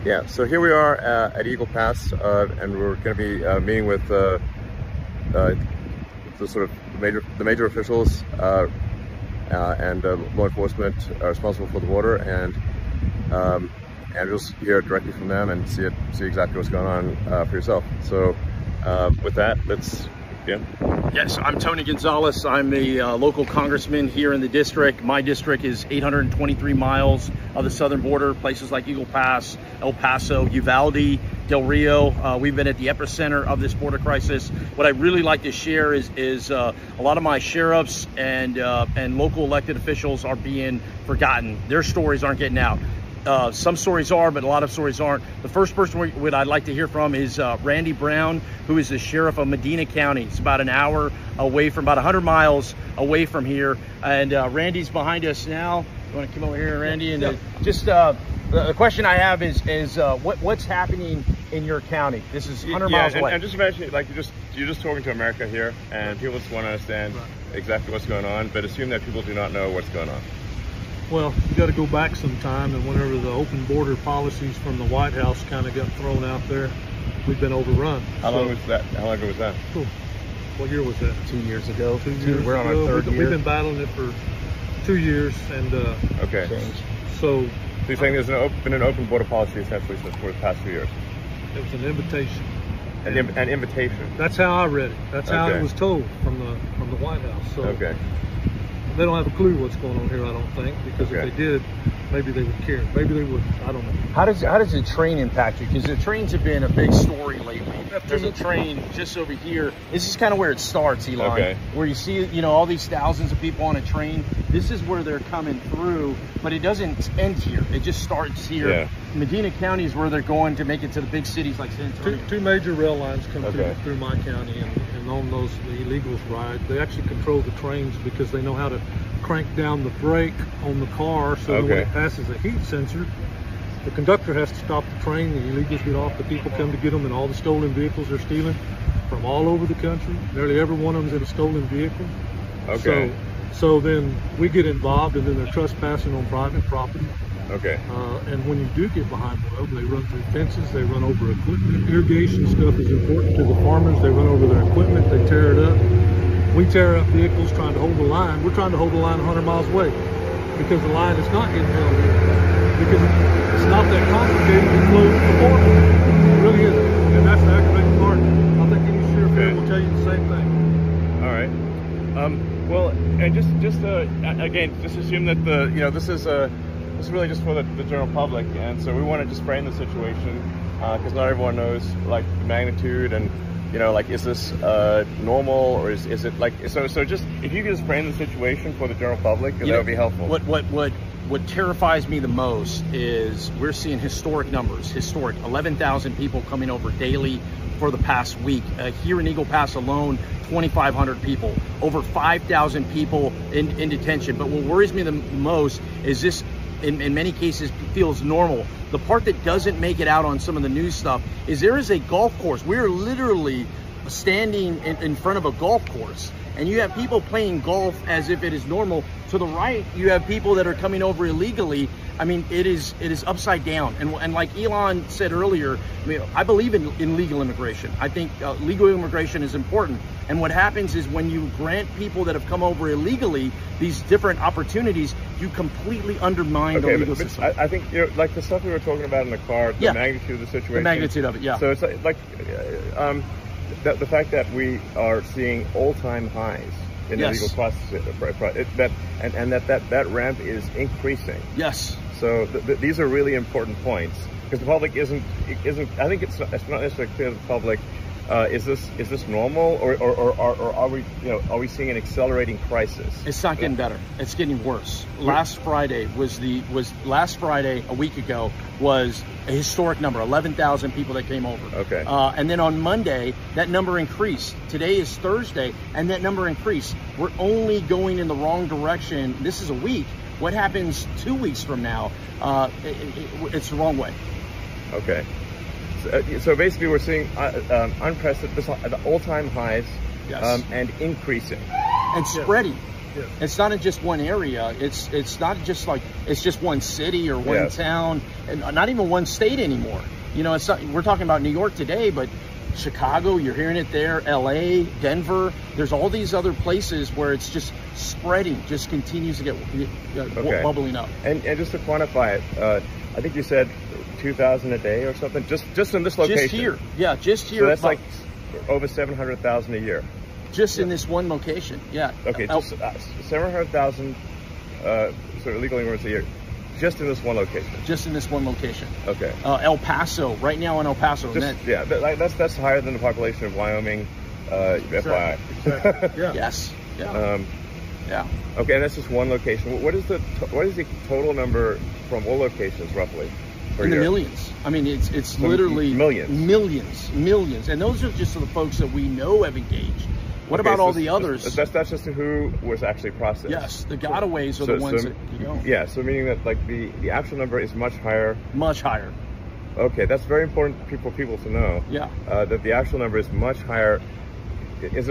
Yeah, so here we are at Eagle Pass, and we're going to be meeting with the sort of major officials and law enforcement responsible for the border, and just hear directly from them and see exactly what's going on for yourself. So with that, let's begin. Yes, I'm Tony Gonzalez. I'm the local congressman here in the district. My district is 823 miles of the southern border, places like Eagle Pass, El Paso, Uvalde, Del Rio. We've been at the epicenter of this border crisis. What I really like to share is a lot of my sheriffs and local elected officials are being forgotten. Their stories aren't getting out. Some stories are, but a lot of stories aren't. The first person I'd like to hear from is Randy Brown, who is the sheriff of Medina County. It's about an hour away from, about 100 miles away from here. And Randy's behind us now. You want to come over here, Randy? And just the question I have is what's happening in your county? This is 100 miles away. And just imagine, like, you're just talking to America here, and people just want to understand exactly what's going on, but assume that people do not know what's going on. Well, you got to go back some time, and whenever the open border policies from the White House kind of got thrown out there, we've been overrun. How long was that? How long ago was that? Cool. What year was that? 2 years ago. We're on our third year. We've been battling it for 2 years, and okay. So you're saying there's been an open border policy essentially for the past few years? It was an invitation. An invitation. That's how I read it. That's how it was told from the White House. So okay. They don't have a clue what's going on here, I don't think, because if they did, maybe they would care. Maybe they would. I don't know. How does the train impact you? Because the trains have been a big story lately. There's a train just over here. This is kind of where it starts, Elon. Where you see, all these thousands of people on a train. This is where they're coming through, but it doesn't end here. It just starts here. Yeah. Medina County is where they're going to make it to the big cities like San Antonio. Two major rail lines come through my county, and on those, the illegals ride. They actually control the trains because they know how to crank down the brake on the car so that when it passes a heat sensor, the conductor has to stop the train, the illegals get off, the people come to get them, and all the stolen vehicles they're stealing from all over the country. Nearly every one of them's in a stolen vehicle. Okay. So then we get involved, and then they're trespassing on private property. Okay. And when you do get behind them, they run through fences, they run over equipment. Irrigation stuff is important to the farmers. They run over their equipment, they tear it up. We tear up vehicles trying to hold the line. We're trying to hold the line 100 miles away because the line is not getting held here. Because it's not that complicated to close the border. It really isn't. And that's the aggravating part. I think any sheriff here will tell you the same thing. All right. Well, and just again, just assume that this is really just for the general public, and so we want to just frame the situation because not everyone knows like the magnitude and like is this normal or is it like so just if you could just frame the situation for the general public, that would be helpful. What terrifies me the most is we're seeing historic numbers, 11,000 people coming over daily for the past week. Here in Eagle Pass alone, 2,500 people, over 5,000 people in detention. But what worries me the most is this, in many cases, feels normal. The part that doesn't make it out on some of the news stuff is there is a golf course. We're literally standing in front of a golf course, and you have people playing golf as if it is normal. To the right, you have people that are coming over illegally. I mean, it is upside down. And like Elon said earlier, I believe in legal immigration. I think legal immigration is important. And what happens is when you grant people that have come over illegally these different opportunities, you completely undermine the legal system. I think like the stuff we were talking about in the car, the magnitude of the situation. The magnitude of it, yeah. So it's like the fact that we are seeing all-time highs in illegal processing, and that ramp is increasing. Yes. So these are really important points because the public isn't. I think it's not necessarily clear to the public. Is this normal, or are we seeing an accelerating crisis? It's not getting better. It's getting worse. Last Friday a week ago was a historic number, 11,000 people that came over. Okay. And then on Monday, that number increased. Today is Thursday, and that number increased. We're only going in the wrong direction. This is a week. What happens 2 weeks from now? It's the wrong way. Okay. So basically, we're seeing unprecedented, all-time highs, and increasing, and spreading. Yeah. It's not in just one area. It's not just like it's just one city or one town, and not even one state anymore. You know, it's not, we're talking about New York today, but Chicago, you're hearing it there, LA, Denver, there's all these other places where it's just spreading, just continues to get bubbling up. And just to quantify it, I think you said 2,000 a day or something, just in this location. Just here, yeah, just here. So that's like over 700,000 a year. Just in this one location, yeah. Okay, just 700,000 sort of illegal immigrants a year. Just in this one location. Just in this one location. Okay. El Paso, right now in El Paso. That's higher than the population of Wyoming. FYI. Exactly. Yeah. Yes. Yeah. Yeah. Okay, and that's just one location. What is the total number from all locations roughly? In the millions. I mean, it's literally millions, and those are just the folks that we know have engaged. What about all the others? That's just who was actually processed. Yes, the gotaways are the ones that you know. Yeah, so meaning that like the actual number is much higher. Much higher. Okay, that's very important for people to know. Yeah. That the actual number is much higher. Is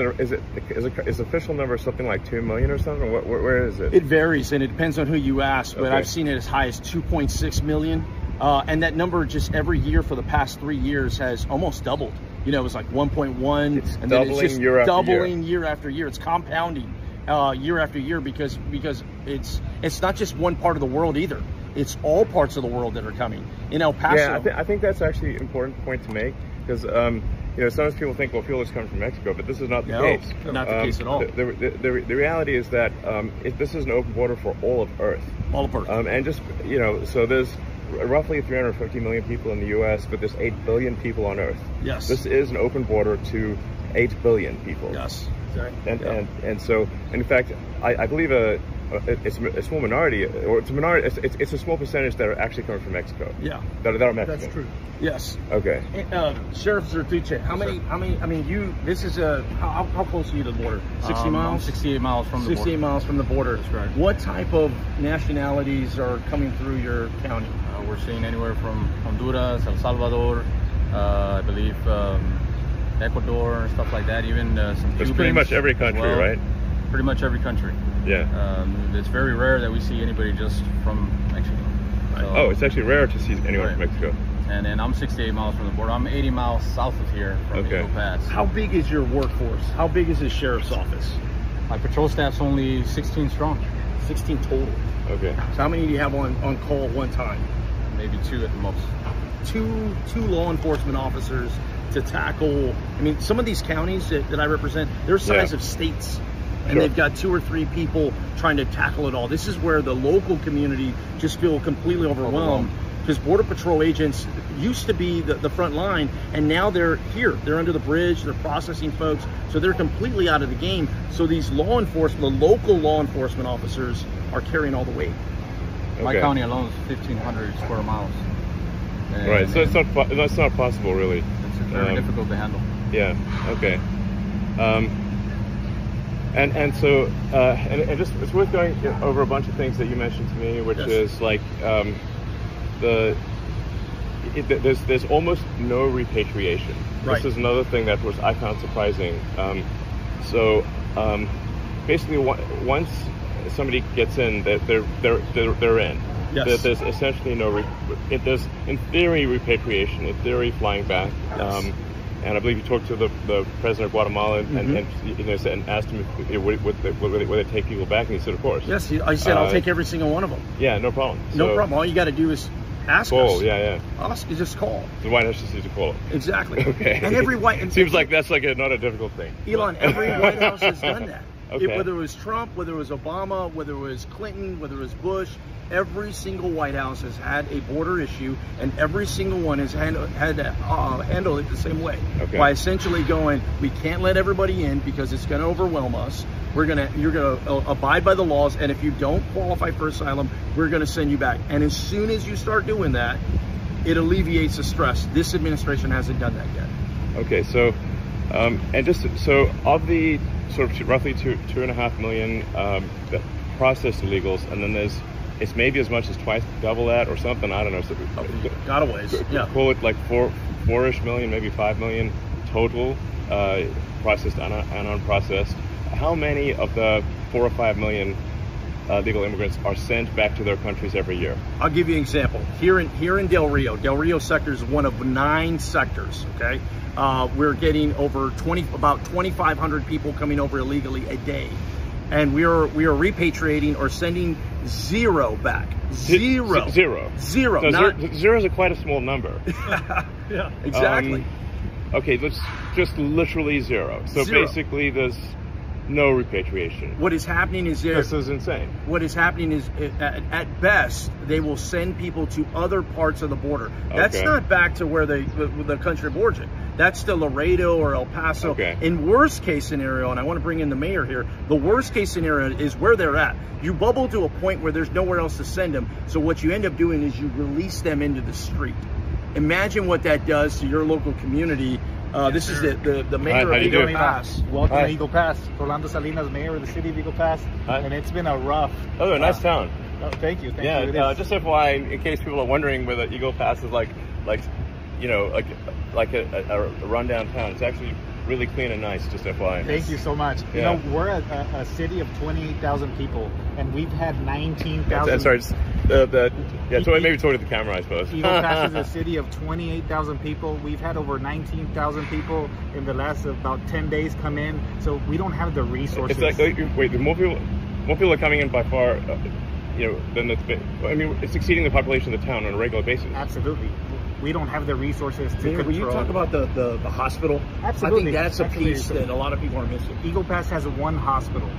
official number something like 2 million or something? Where is it? It varies, and it depends on who you ask. But I've seen it as high as 2.6 million, and that number just every year for the past 3 years has almost doubled. You know, it was like 1.1, and then it's just doubling year after year. It's compounding year after year because it's not just one part of the world either. It's all parts of the world that are coming. In El Paso, yeah, I think that's actually an important point to make because you know, sometimes people think, well, fuel is coming from Mexico, but this is not the case. Not the case at all. The reality is that this is an open border for all of Earth. All of Earth. And just, you know, so there's roughly 350 million people in the U.S., but there's 8 billion people on Earth. Yes. This is an open border to 8 billion people. Yes. And so, in fact, I believe it's a small minority, or it's a minority. It's a small percentage that are actually coming from Mexico. Yeah, that are Mexican. That's true. Yes. Okay. Sheriff Zertuche, how many? I mean, this is how close are you to the border? 60 miles. 68 miles from the border. 68 miles from the border. That's right. What type of nationalities are coming through your county? We're seeing anywhere from Honduras, El Salvador, I believe Ecuador, stuff like that. Even some Cubans. It's pretty much every country, right? Pretty much every country. Yeah. It's very rare that we see anybody just from Mexico. So, it's actually rare to see anyone from Mexico. And then I'm 68 miles from the border. I'm 80 miles south of here from Eagle Pass. How big is your workforce? How big is the sheriff's office? My patrol staff's only 16 strong. 16 total. Okay. So how many do you have on call at one time? Maybe 2 at the most. Two law enforcement officers to tackle. I mean, some of these counties that I represent, they're size of states. And they've got 2 or 3 people trying to tackle it all. This is where the local community just feel completely overwhelmed because Border Patrol agents used to be the front line, and now they're here. They're under the bridge. They're processing folks. So they're completely out of the game. So these law enforcement, the local law enforcement officers are carrying all the weight. My county alone is 1,500 square miles. Right, so that's not possible, really. It's very difficult to handle. Yeah. Okay. And so just it's worth going over a bunch of things that you mentioned to me, which is like there's almost no repatriation. Right. This is another thing that I found surprising. Basically, once somebody gets in, they're in. Yes. There's essentially there's in theory repatriation, in theory flying back. Yes. And I believe you talked to the president of Guatemala and asked him if would they take people back, and he said, of course. Yes, I said I'll take every single one of them. Yeah, no problem. No problem. All you got to do is ask call. us. Yeah. Ask, just call. The White House just needs to call. Exactly. Okay. And every White seems like that's like not a difficult thing. Elon, every White House has done that. Okay. Whether it was Trump, whether it was Obama, whether it was Clinton, whether it was Bush, every single White House has had a border issue, and every single one has had to handle it the same way. By essentially going, we can't let everybody in because it's going to overwhelm us. You're going to abide by the laws, and if you don't qualify for asylum, we're going to send you back. And as soon as you start doing that, it alleviates the stress. This administration hasn't done that yet. Okay, so and just so of the sort of roughly 2.5 million processed illegals, and then it's maybe as much as twice double that or something. I don't know. So, gotaways. Yeah. Call it like 4-ish million, maybe 5 million total processed and unprocessed. how many of the 4 or 5 million legal immigrants are sent back to their countries every year? I'll give you an example. Here in Del Rio sector is one of 9 sectors, okay? We're getting about 2,500 people coming over illegally a day. And we are repatriating or sending 0 back. Zero. Zero. Zero. So zero is quite a small number. Yeah, exactly. Okay, let's just literally 0. So basically there's no repatriation. What is happening is this is insane. What is happening is at best they will send people to other parts of the border. That's not back to where the country of origin. That's to Laredo or El Paso. Okay. In worst case scenario, and I want to bring in the mayor here, the worst case scenario is where they're at. You bubble to a point where there's nowhere else to send them. So what you end up doing is you release them into the street. Imagine what that does to your local community. This is the mayor of Eagle Pass. Welcome to Eagle Pass. Rolando Salinas, mayor of the city of Eagle Pass. And it's been a rough... Oh, a nice town. Oh, thank you. Thank you. Just FYI, in case people are wondering whether Eagle Pass is like a rundown town. It's actually really clean and nice, just FYI. Thank you so much. Yeah. You know, we're a city of 28,000 people, and we've had 19,000... Sorry, so maybe talk to the camera, I suppose. Eagle Pass is a city of 28,000 people. We've had over 19,000 people in the last about 10 days come in, so we don't have the resources. It's like, wait, more people are coming in by far, than it's exceeding the population of the town on a regular basis. Absolutely. We don't have the resources to control. When you talk about the hospital, absolutely. I think that's a piece that a lot of people are missing. Eagle Pass has 1 hospital.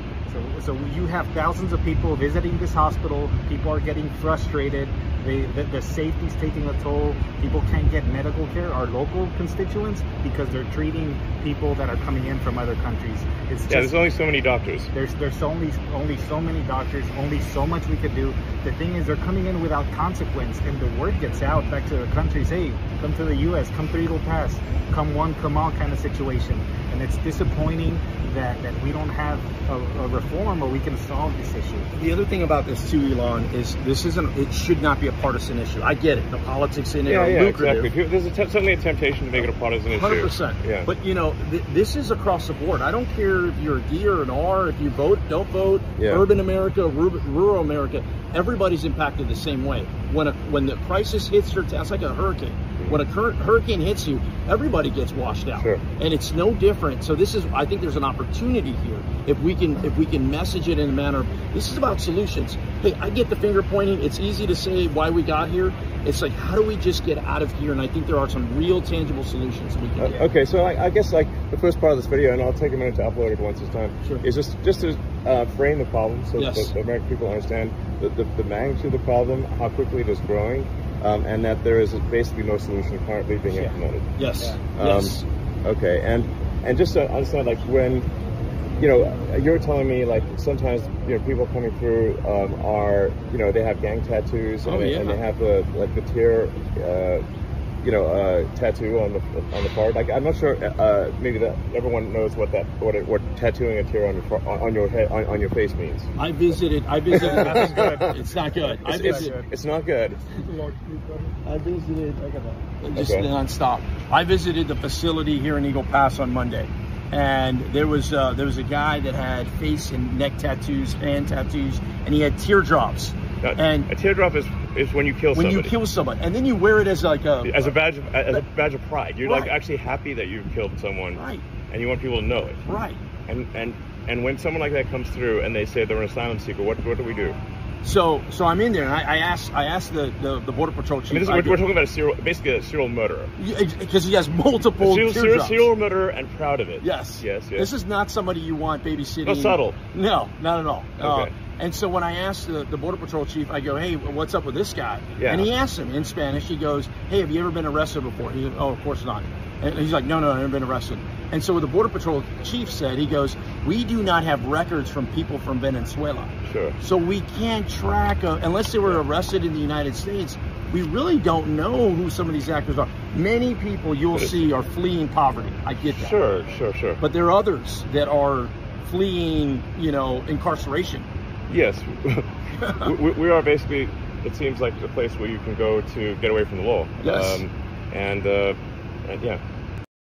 So you have thousands of people visiting this hospital. People are getting frustrated. The safety's taking a toll. People can't get medical care, our local constituents, because they're treating people that are coming in from other countries. There's only so many doctors. There's only so many doctors, only so much we could do. The thing is, they're coming in without consequence, and the word gets out back to the countries, hey, come to the U.S., come through Eagle Pass, come one, come all kind of situation. And it's disappointing that we don't have a reform where we can solve this issue. The other thing about this too, Elon, is it should not be a partisan issue. I get it. The politics in it are lucrative. Exactly. There's certainly a temptation to make it a partisan issue. 100%. Yeah. But this is across the board. I don't care if you're a D or an R, if you vote, don't vote, urban America, rural America, everybody's impacted the same way. When the crisis hits your town, it's like a hurricane. When a hurricane hits you, everybody gets washed out. Sure. And it's no different. So I think there's an opportunity here if we can message it in a manner of, this is about solutions. Hey, I get the finger pointing. It's easy to say why we got here. It's like, how do we just get out of here? And I think there are some real tangible solutions we can get. Okay, so I guess like the first part of this video, and I'll take a minute to upload it once this time, is just to frame the problem so that the American people understand the magnitude of the problem, how quickly it is growing, and that there is basically no solution currently being implemented. Yes. Okay, and just to understand, like when you're telling me like sometimes people coming through are they have gang tattoos and they have the tear tattoo on the part. Like I'm not sure maybe that everyone knows what tattooing a tear on your head on your face means. I visited. That's good. It's not good. It's not good. I visited. Just nonstop. I visited the facility here in Eagle Pass on Monday. And there was a guy that had face and neck tattoos, hand tattoos, and he had teardrops. And a teardrop is when you kill somebody. When you kill someone, and then you wear it as like a badge of pride. You're like actually happy that you killed someone, right? And you want people to know it, right? And when someone like that comes through and they say they're an asylum seeker, what do we do? So I'm in there, and I asked the Border Patrol chief. We're talking about basically a serial murderer. Because he has multiple serial murderer and proud of it. Yes. This is not somebody you want babysitting. No, subtle. No, not at all. Okay. And so when I asked the Border Patrol chief, I go, hey, what's up with this guy? Yeah. And he asked him in Spanish, he goes, hey, have you ever been arrested before? He goes, oh, of course not. And he's like, no, I've never been arrested. And so what the Border Patrol chief said, he goes, we do not have records from people from Venezuela. Sure. So we can't track, unless they were arrested in the United States, we really don't know who some of these actors are. Many people you'll see are fleeing poverty. I get that. Sure. But there are others that are fleeing, incarceration. Yes. we are basically, it seems like a place where you can go to get away from the law. Yes. And yeah.